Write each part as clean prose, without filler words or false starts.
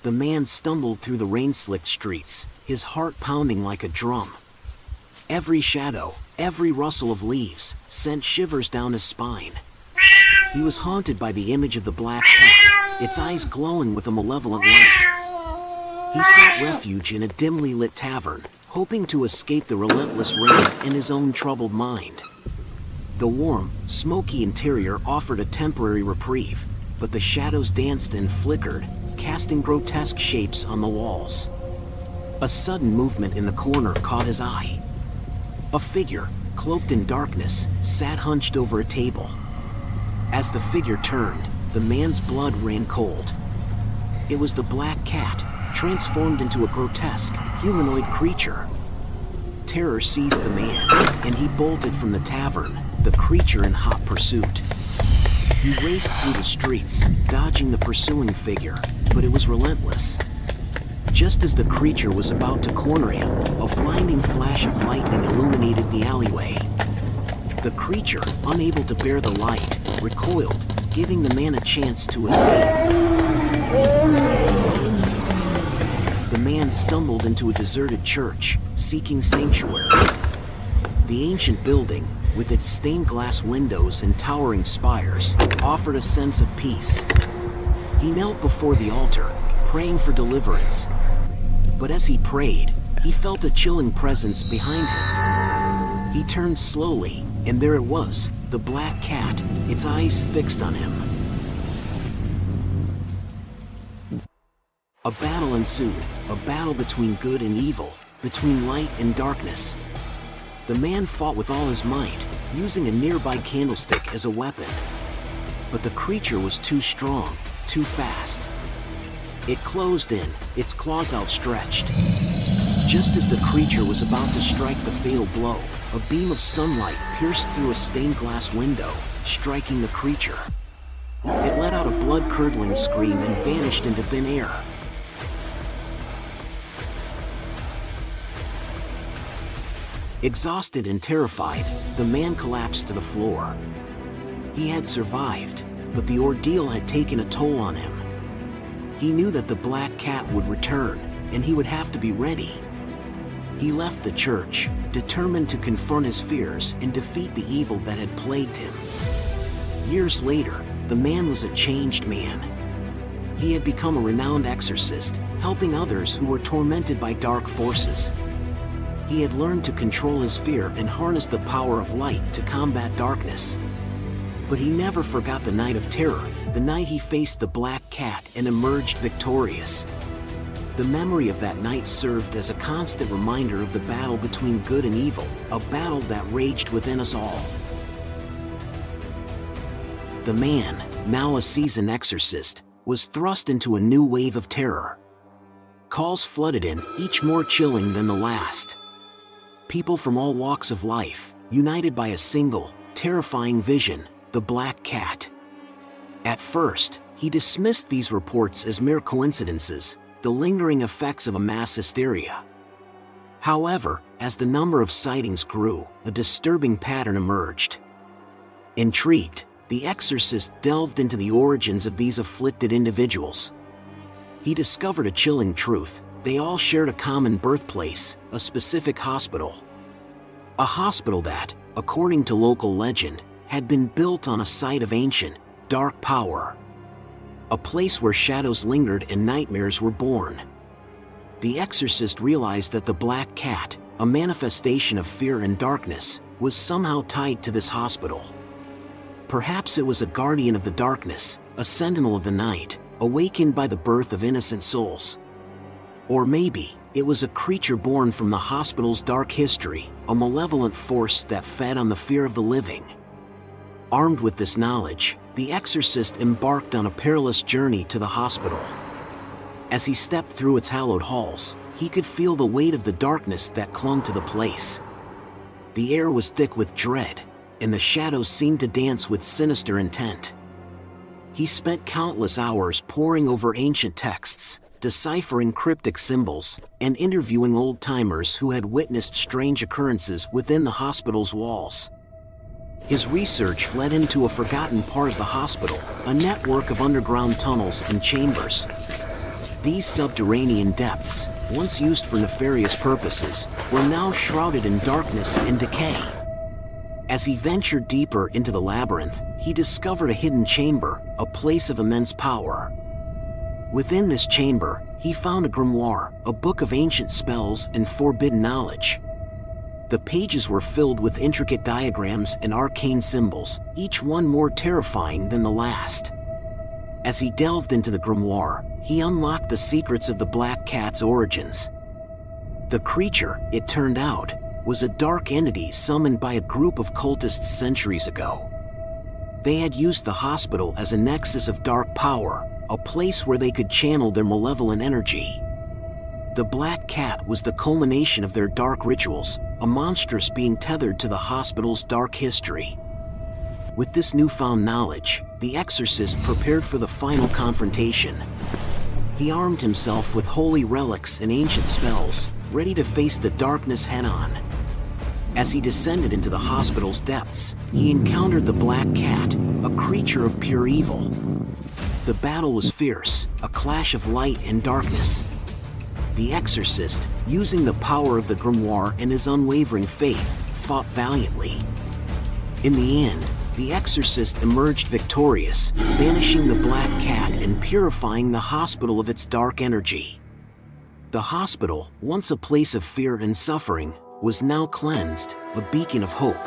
The man stumbled through the rain-slicked streets, his heart pounding like a drum. Every shadow, every rustle of leaves, sent shivers down his spine. He was haunted by the image of the black cat, its eyes glowing with a malevolent light. He sought refuge in a dimly lit tavern, hoping to escape the relentless rain in his own troubled mind. The warm, smoky interior offered a temporary reprieve, but the shadows danced and flickered, casting grotesque shapes on the walls. A sudden movement in the corner caught his eye. A figure, cloaked in darkness, sat hunched over a table. As the figure turned, the man's blood ran cold. It was the black cat, transformed into a grotesque, humanoid creature. Terror seized the man, and he bolted from the tavern, the creature in hot pursuit. He raced through the streets, dodging the pursuing figure, but it was relentless. Just as the creature was about to corner him, a blinding flash of lightning illuminated the alleyway. The creature, unable to bear the light, recoiled, giving the man a chance to escape. The man stumbled into a deserted church, seeking sanctuary. The ancient building, with its stained glass windows and towering spires, offered a sense of peace. He knelt before the altar, praying for deliverance. But as he prayed, he felt a chilling presence behind him. He turned slowly, and there it was, the black cat, its eyes fixed on him. A battle ensued, a battle between good and evil, between light and darkness. The man fought with all his might, using a nearby candlestick as a weapon. But the creature was too strong, too fast. It closed in, its claws outstretched. Just as the creature was about to strike the fatal blow, a beam of sunlight pierced through a stained glass window, striking the creature. It let out a blood-curdling scream and vanished into thin air. Exhausted and terrified, the man collapsed to the floor. He had survived, but the ordeal had taken a toll on him. He knew that the black cat would return, and he would have to be ready. He left the church, determined to confront his fears and defeat the evil that had plagued him. Years later, the man was a changed man. He had become a renowned exorcist, helping others who were tormented by dark forces. He had learned to control his fear and harness the power of light to combat darkness. But he never forgot the night of terror, the night he faced the black cat and emerged victorious. The memory of that night served as a constant reminder of the battle between good and evil, a battle that raged within us all. The man, now a seasoned exorcist, was thrust into a new wave of terror. Calls flooded in, each more chilling than the last. People from all walks of life, united by a single, terrifying vision, the black cat. At first, he dismissed these reports as mere coincidences, the lingering effects of a mass hysteria. However, as the number of sightings grew, a disturbing pattern emerged. Intrigued, the exorcist delved into the origins of these afflicted individuals. He discovered a chilling truth: they all shared a common birthplace, a specific hospital. A hospital that, according to local legend, had been built on a site of ancient, dark power. A place where shadows lingered and nightmares were born. The exorcist realized that the black cat, a manifestation of fear and darkness, was somehow tied to this hospital. Perhaps it was a guardian of the darkness, a sentinel of the night, awakened by the birth of innocent souls. Or maybe, it was a creature born from the hospital's dark history, a malevolent force that fed on the fear of the living. Armed with this knowledge, the exorcist embarked on a perilous journey to the hospital. As he stepped through its hallowed halls, he could feel the weight of the darkness that clung to the place. The air was thick with dread, and the shadows seemed to dance with sinister intent. He spent countless hours poring over ancient texts, deciphering cryptic symbols, and interviewing old-timers who had witnessed strange occurrences within the hospital's walls. His research led him to a forgotten part of the hospital, a network of underground tunnels and chambers. These subterranean depths, once used for nefarious purposes, were now shrouded in darkness and decay. As he ventured deeper into the labyrinth, he discovered a hidden chamber, a place of immense power. Within this chamber, he found a grimoire, a book of ancient spells and forbidden knowledge. The pages were filled with intricate diagrams and arcane symbols, each one more terrifying than the last. As he delved into the grimoire, he unlocked the secrets of the Black Cat's origins. The creature, it turned out, was a dark entity summoned by a group of cultists centuries ago. They had used the hospital as a nexus of dark power, a place where they could channel their malevolent energy. The Black Cat was the culmination of their dark rituals, a monstrous being tethered to the hospital's dark history. With this newfound knowledge, the exorcist prepared for the final confrontation. He armed himself with holy relics and ancient spells, ready to face the darkness head-on. As he descended into the hospital's depths, he encountered the Black Cat, a creature of pure evil. The battle was fierce, a clash of light and darkness. The exorcist, using the power of the grimoire and his unwavering faith, fought valiantly. In the end, the exorcist emerged victorious, banishing the Black Cat and purifying the hospital of its dark energy. The hospital, once a place of fear and suffering, was now cleansed, a beacon of hope.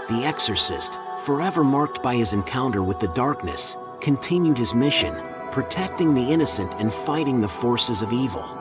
The exorcist, forever marked by his encounter with the darkness, continued his mission, protecting the innocent and fighting the forces of evil.